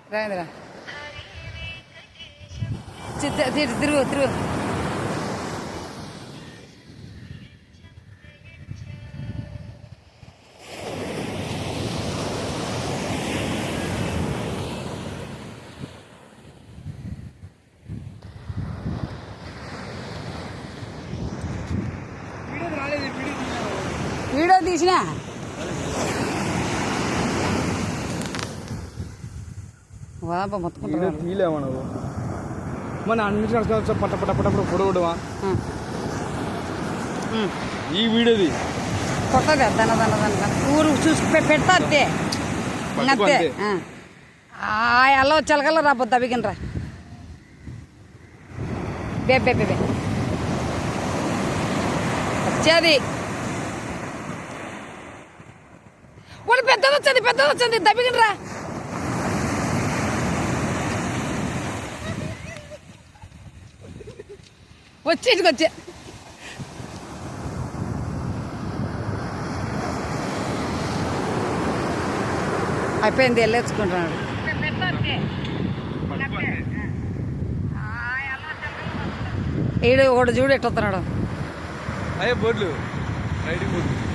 రాజేంద్ర తిరుగు తిరుగు. వీడియో తీసినా మొత్తం తీలేమా నువ్వు మన అన్ని పట్ట పట్ట పట్టప్పుడు పొడవడమా ఈ వీడియోది కొట్టది దన దన దన ఊరు చూసి పెడతా అంతే అంతే. అలా చలకల్లా రాబోద్దు అవిగినరా బే బే బే వచ్చేది వాళ్ళు పెద్దది వచ్చింది దబ్బిగినరా. వచ్చే అయిపోయింది వెళ్ళేసుకుంటున్నాడు. ఈడు ఒకటి చూడు ఎట్టొస్తున్నాడు. అయ్యే బోర్డులు రైడింగ్ బోర్డు